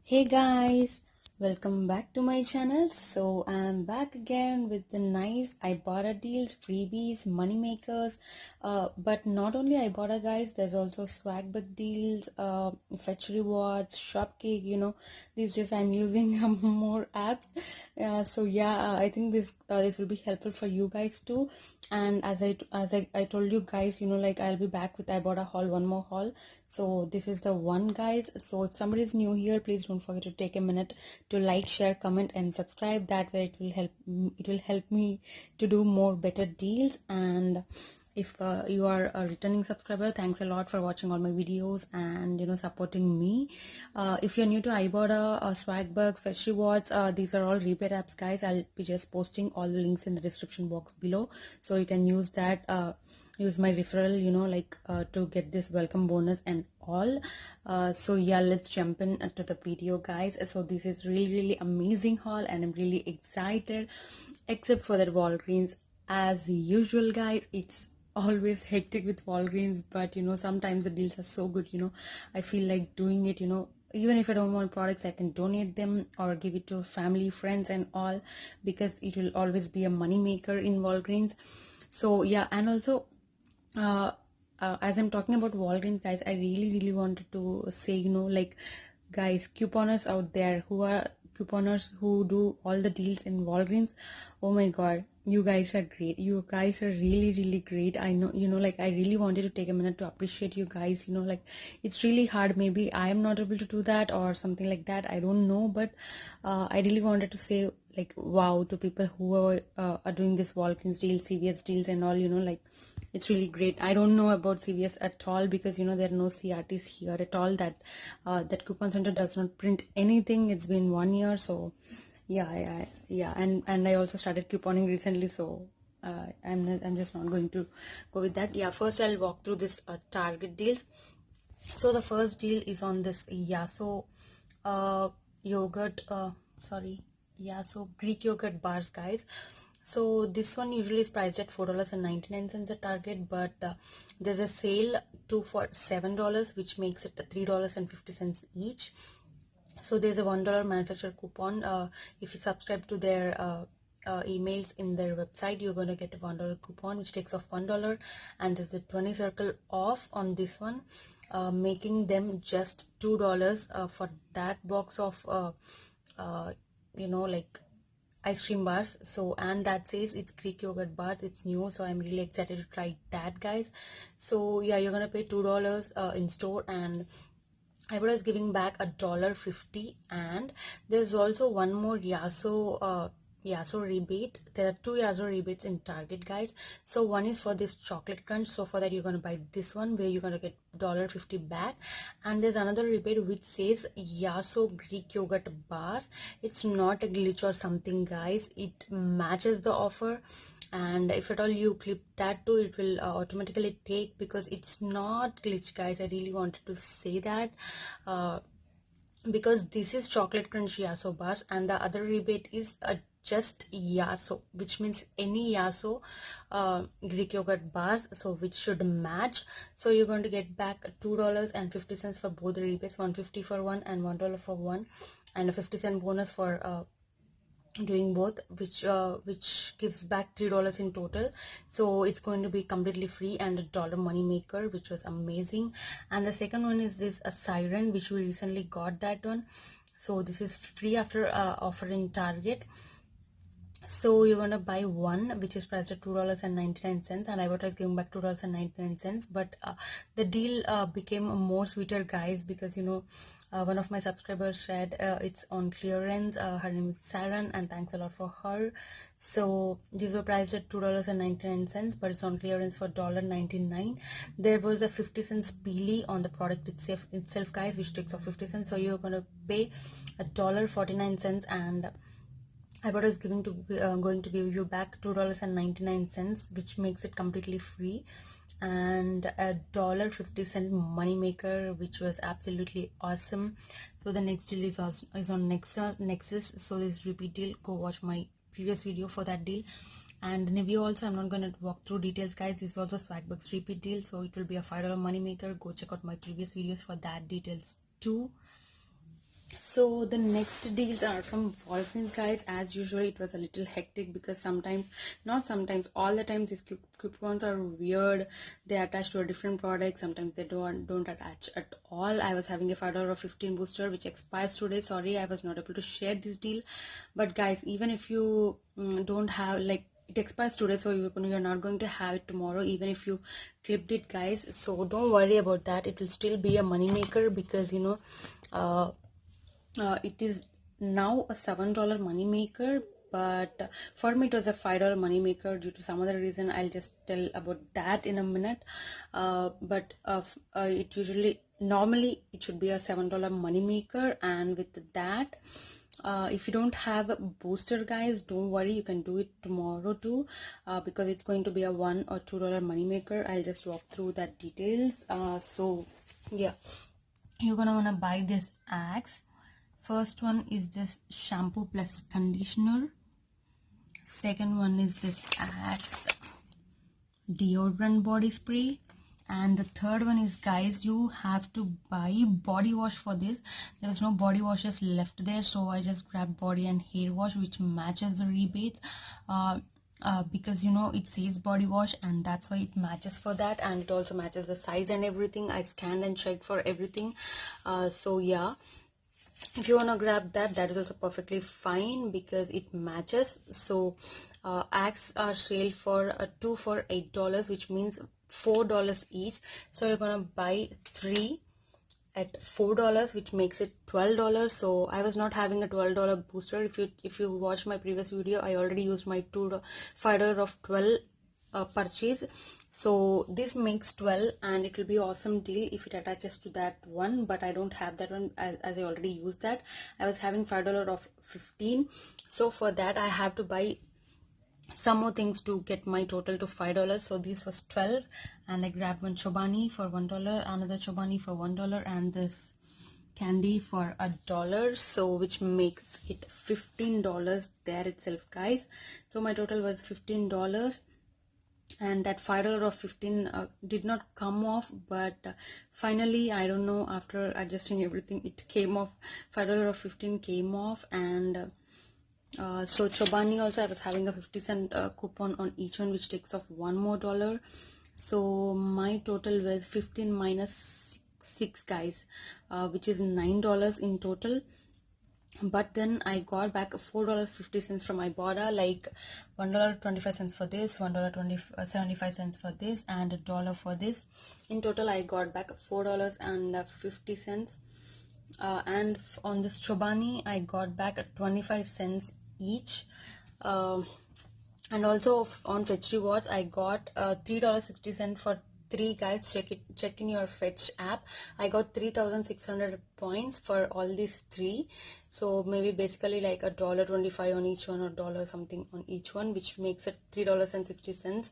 Hey guys, welcome back to my channel. So I'm back again with the nice Ibotta deals, freebies, money makers. But not only Ibotta guys, there's also Swagbucks deals, fetch rewards, Shopkick. These days I'm using more apps. So yeah, I think this will be helpful for you guys too. And as I told you guys, like I'll be back with Ibotta haul, one more haul. So this is the one, guys. So if somebody is new here, please don't forget to take a minute to like, share, comment and subscribe. That way it will help me to do more better deals. And if you are a returning subscriber, thanks a lot for watching all my videos and supporting me. If you're new to Ibotta, Swagbucks, Fetch Rewards, these are all rebate apps, guys. I'll be just posting all the links in the description box below, so you can use that, use my referral, to get this welcome bonus and all. So yeah, let's jump in to the video, guys. So this is really amazing haul and I'm really excited, except for that Walgreens. As usual, guys, it's always hectic with Walgreens, but sometimes the deals are so good. I feel like doing it. Even if I don't want products, I can donate them or give it to family, friends and all, because it will always be a money maker in Walgreens. So yeah, and also as I'm talking about Walgreens, guys, I really wanted to say, like, guys, couponers out there who are couponers who do all the deals in Walgreens, oh my god, you guys are great. You guys are really great. I know, like, I really wanted to take a minute to appreciate you guys. Like, it's really hard. Maybe I am not able to do that or something like that. I don't know, but I really wanted to say, like, wow to people who are doing this Walgreens deals, CVS deals and all. Like, it's really great. I don't know about CVS at all because there are no CRTs here at all. That coupon center does not print anything. It's been 1 year, so yeah. And I also started couponing recently, so I'm just not going to go with that. Yeah, first I'll walk through this Target deals. So the first deal is on this Yasso yogurt. Yasso Greek yogurt bars, guys. So this one usually is priced at $4.99 at Target, but there's a sale 2 for $7, which makes it $3.50 each. So there's a $1 manufacturer coupon. If you subscribe to their emails in their website, you're going to get a $1 coupon which takes off $1, and there's a 20 circle off on this one, making them just $2 for that box of like ice cream bars. So, and that says it's Greek yogurt bars. It's new, so I'm really excited to try that, guys. So yeah, you're gonna pay $2 in store, and Ibotta is giving back $1.50. And there's also one more Yasso rebate. There are two Yasso rebates in Target, guys. So one is for this chocolate crunch. So for that, you're going to buy this one where you're going to get $1.50 back. And there's another rebate which says Yasso Greek yogurt bars. It's not a glitch or something, guys. It matches the offer, and if at all you clip that too, it will automatically take, because it's not glitch, guys. I really wanted to say that, because this is chocolate crunch Yasso bars and the other rebate is just Yasso, which means any Yasso Greek yogurt bars, so which should match. So you're going to get back $2.50 for both the rebates, $1.50 for one and $1 for one, and a 50-cent bonus for doing both, which gives back $3 in total. So it's going to be completely free and a dollar money maker, which was amazing. And the second one is this a siren, which we recently got that one. So this is free after offer in Target. So you're gonna buy one which is priced at $2.99, and Ibotta is giving back $2.99. But the deal became more sweeter, guys, because one of my subscribers said it's on clearance. Her name is Saran, and thanks a lot for her. So these were priced at $2.99, but it's on clearance for $1.99. There was a 50-cent peely on the product itself, guys, which takes off 50 cents. So you're gonna pay $1.49, and Ibotta is going to give you back $2.99, which makes it completely free, and a $1.50 money maker, which was absolutely awesome. So the next deal is on Nexus. So this repeat deal, go watch my previous video for that deal. And Nivea also, I'm not going to walk through details, guys. This is also Swagbucks repeat deal, so it will be a $5 money maker. Go check out my previous videos for that details too. So the next deals are from Walgreens, guys. As usual, it was a little hectic because sometimes, not sometimes, all the times these coupons are weird. They attach to a different product. Sometimes they don't attach at all. I was having a $5.15 booster which expires today. Sorry, I was not able to share this deal. But guys, even if you don't have, like, it expires today, so you're not going to have it tomorrow even if you clipped it, guys. So don't worry about that. It will still be a money maker because it is now a $7 money maker, but for me it was a $5 money maker due to some other reason. I'll just tell about that in a minute. It usually, normally it should be a $7 money maker, and with that, if you don't have a booster, guys, don't worry, you can do it tomorrow too, because it's going to be a $1 or $2 money maker. I'll just walk through that details. So yeah, you're gonna wanna buy this Axe. First one is this shampoo plus conditioner. Second one is this Axe deodorant body spray. And the third one is, guys, you have to buy body wash for this. There's no body washes left there, so I just grabbed body and hair wash which matches the rebates, because it says body wash and that's why it matches for that, and it also matches the size and everything. I scanned and checked for everything. So yeah, if you want to grab that, that is also perfectly fine because it matches. So Axe are sale for 2 for $8, which means $4 each. So you're gonna buy 3 at $4, which makes it $12. So I was not having a $12 booster. If you watch my previous video, I already used my $5 of 12 purchase. So this makes 12, and it will be awesome deal if it attaches to that one, but I don't have that one as I already used that. I was having $5 of 15, so for that I have to buy some more things to get my total to $5. So this was 12, and I grabbed one Chobani for $1, another Chobani for $1, and this candy for $1, so which makes it $15 there itself, guys. So my total was $15, and that $5 of 15 did not come off, but finally, I don't know, after adjusting everything, it came off. $5 of 15 came off. And so Chobani also, I was having a 50-cent coupon on each one, which takes off $1 more. So my total was 15 minus 6, guys, which is $9 in total. But then I got back $4.50 from Ibotta, like $1.25 for this, $1.75 for this, and $1 for this. In total, I got back $4.50. And on this Chobani, I got back 25 cents each. And also on Fetch Rewards, I got $3.60 for 3, guys. Check in your Fetch app. I got 3,600 points for all these 3. So maybe basically like $1.25 on each one, or $1 something on each one, which makes it $3.60.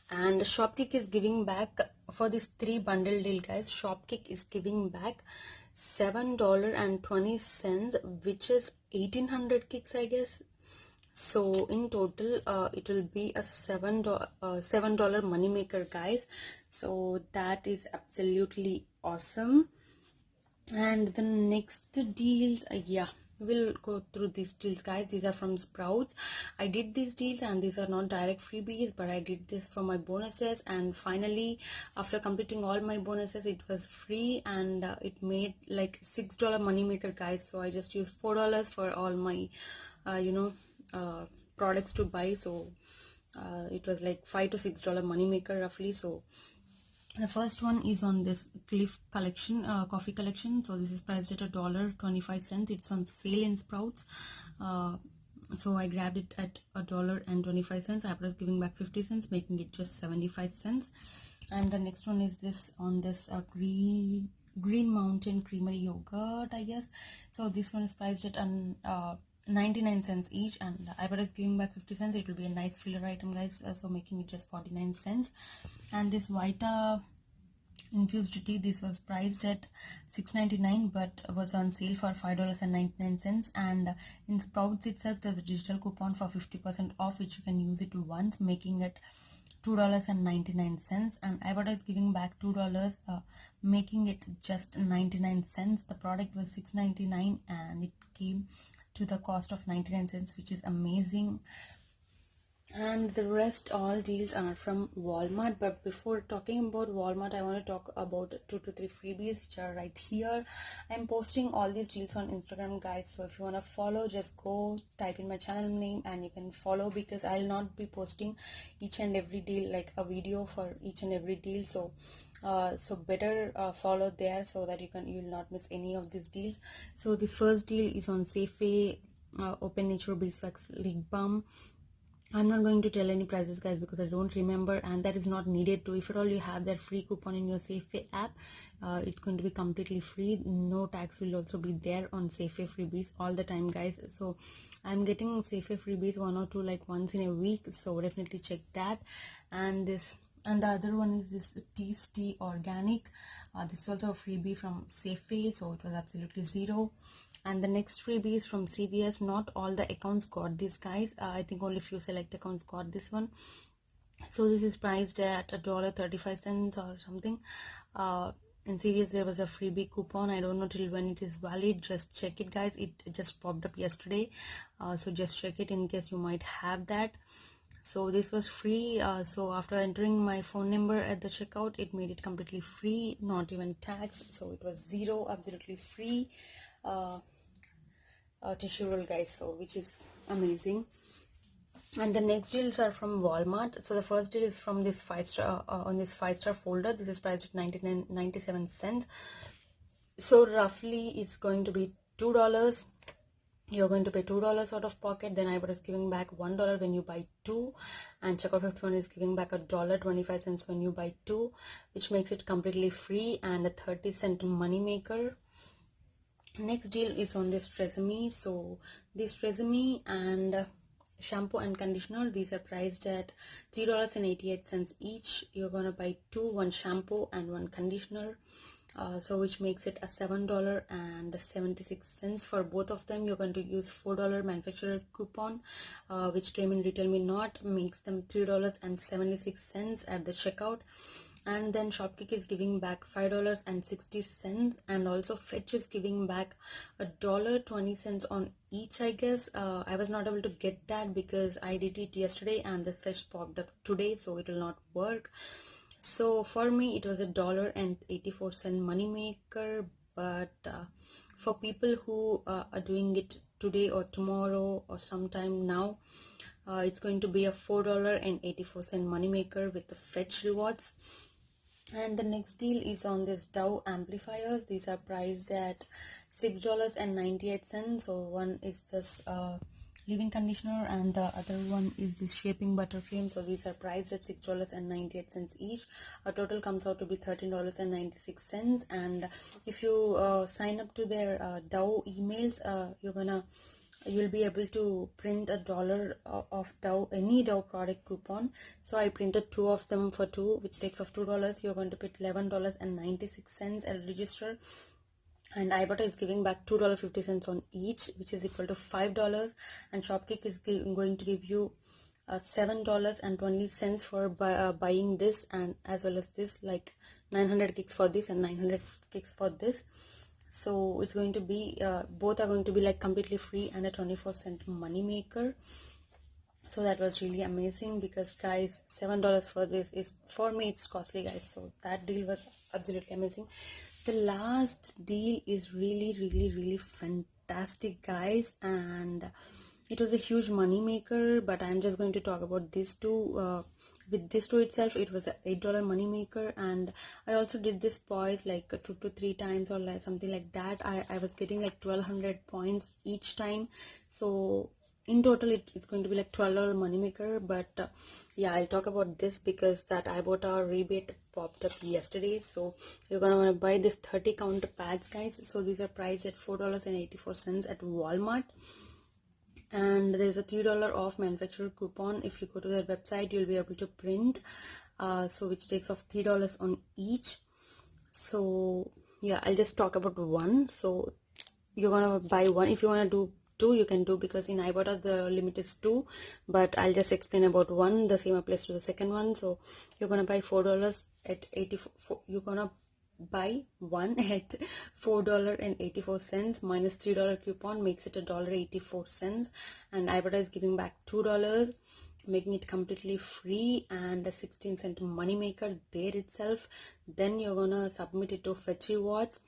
And Shopkick is giving back for this 3 bundle deal, guys. Shopkick is giving back $7.20, which is 1,800 kicks, I guess. So in total, it will be a $7 money maker, guys. So that is absolutely awesome. And the next deals, yeah, we'll go through these deals, guys. These are from Sprouts. I did these deals, and these are not direct freebies, but I did this for my bonuses. And finally, after completing all my bonuses, it was free, and it made like $6 money maker, guys. So I just used $4 for all my products to buy. So it was like $5 to $6 money maker roughly. So the first one is on this Cliff collection, coffee collection. So this is priced at $1.25. It's on sale in Sprouts. So I grabbed it at $1.25 after giving back 50 cents, making it just 75 cents. And the next one is this on this Green Mountain Creamery yogurt, I guess. So this one is priced at 99 cents each, and I was giving back 50 cents. It will be a nice filler item, guys, so making it just 49 cents. And this Vita infused tea, this was priced at $6.99 but was on sale for $5.99. And in Sprouts itself, there's a digital coupon for 50% off, which you can use it once, making it $2.99, and Ibotta is giving back $2, making it just 99 cents. The product was $6.99 and it came to the cost of 99 cents, which is amazing. And the rest all deals are from Walmart. But before talking about Walmart, I want to talk about 2 to 3 freebies which are right here. I'm posting all these deals on Instagram, guys, so if you want to follow, just go type in my channel name and you can follow, because I'll not be posting each and every deal, like a video for each and every deal. So better follow there so that you'll not miss any of these deals. So this first deal is on Safeway Open Nature Beeswax Lip Balm. I'm not going to tell any prices, guys, because I don't remember, and that is not needed to. If at all you have that free coupon in your Safeway app, it's going to be completely free. No tax will also be there on Safeway freebies all the time, guys. So I'm getting Safeway freebies 1 or 2 like once in a week, so definitely check that. And the other one is this Teas Tea Organic. This is also a freebie from Safeway, so it was absolutely zero. And the next freebie is from CVS. Not all the accounts got this, guys. I think only few select accounts got this one. So this is priced at $1.35 or something. In CVS there was a freebie coupon. I don't know till when it is valid. Just check it, guys. It just popped up yesterday, so just check it in case you might have that. So this was free. So after entering my phone number at the checkout, it made it completely free, not even tax. So it was zero, absolutely free tissue roll, guys, so which is amazing. And the next deals are from Walmart. So the first deal is from this 5-star on this 5-star folder. This is priced at 97 cents. So roughly it's going to be $2. You're going to pay $2 out of pocket. Then Ibotta is giving back $1 when you buy 2, and Checkout 51 is giving back $1.25 when you buy 2, which makes it completely free and a 30-cent money maker. Next deal is on this Tresemme. So this Tresemme and shampoo and conditioner, these are priced at $3.88 each. You're gonna buy 2, one shampoo and one conditioner, so which makes it a $7.76 for both of them. You're going to use $4 manufacturer coupon, which came in Retail Me Not, makes them $3.76 at the checkout. And then Shopkick is giving back $5.60, and also Fetch is giving back $1.20 on each, I guess. I was not able to get that because I did it yesterday and the Fetch popped up today, so it will not work. So for me it was $1.84 money maker, but for people who are doing it today or tomorrow or sometime now, it's going to be a $4.84 money maker with the Fetch rewards. And the next deal is on this Dove amplifiers. These are priced at $6.98. So one is this leave-in conditioner and the other one is this shaping buttercream. So these are priced at $6.98 each. A total comes out to be $13.96. And if you sign up to their Dove emails, you'll be able to print $1 of Dove, any Dove product coupon. So I printed 2 of them for 2, which takes off $2. You're going to pay $11.96 at register, and Ibotta is giving back $2.50 on each, which is equal to $5. And Shopkick is going to give you $7.20 for buying this, and as well as this, like 900 kicks for this and 900 kicks for this. So it's going to be both are going to be like completely free and a 24-cent money maker. So that was really amazing, because guys, $7 for this is, for me it's costly, guys. So that deal was absolutely amazing. The last deal is really fantastic, guys, and it was a huge money maker, but I'm just going to talk about these two. With this two itself, it was a $8 money maker, and I also did this poise like 2 to 3 times or like something like that. I was getting like 1200 points each time, so in total it's going to be like $12 money maker. But yeah, I'll talk about this because that Ibotta rebate popped up yesterday. So you're gonna want to buy this 30 count pads, guys. So these are priced at $4.84 at Walmart, and there's a $3 off manufacturer coupon. If you go to their website, you'll be able to print, so which takes off $3 on each. So yeah, I'll just talk about one. So you're gonna buy one. If you want to do 2 you can do, because in Ibotta the limit is 2, but I'll just explain about 1. The same applies to the second one. So you're gonna buy $4 at 84. You're gonna buy one at $4.84 minus $3 coupon makes it $1.84, and Ibotta is giving back $2, making it completely free and a 16-cent money maker there itself. Then you're gonna submit it to Fetch Rewards.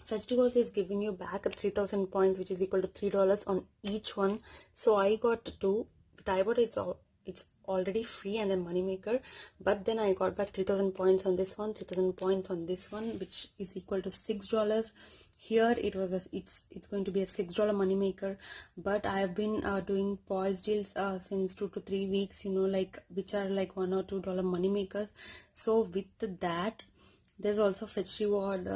Fetch Rewards is giving you back 3,000 points, which is equal to $3 on each one. So I got 2. With Ibotta it's already free and a money maker, but then I got back 3,000 points on this one, 3,000 points on this one, which is equal to $6. Here it's going to be a $6 money maker, but I have been doing POS deals since 2 to 3 weeks, you know, like which are like $1 or $2 money makers. So with that, there's also Fetch Reward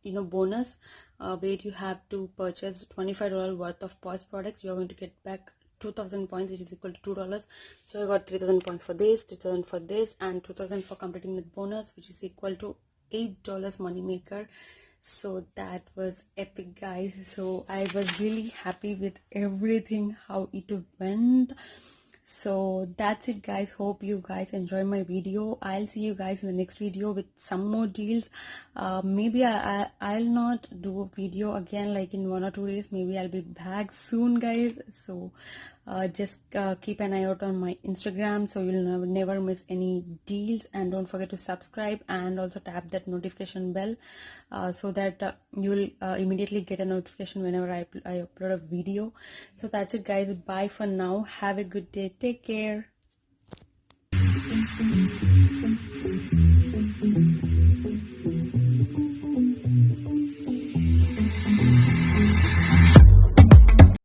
bonus, where you have to purchase $25 worth of POS products. You're going to get back 2,000 points, which is equal to $2. So I got 3,000 points for this, 3,000 for this, and 2,000 for completing the bonus, which is equal to $8 money maker. So that was epic, guys. So I was really happy with everything, how it went. So that's it, guys. Hope you guys enjoy my video. I'll see you guys in the next video with some more deals. Maybe I'll not do a video again like in 1 or 2 days. Maybe I'll be back soon, guys. So just keep an eye out on my Instagram so you'll never miss any deals, and don't forget to subscribe and also tap that notification bell so that you'll immediately get a notification whenever I upload a video. So that's it, guys. Bye for now. Have a good day. Take care.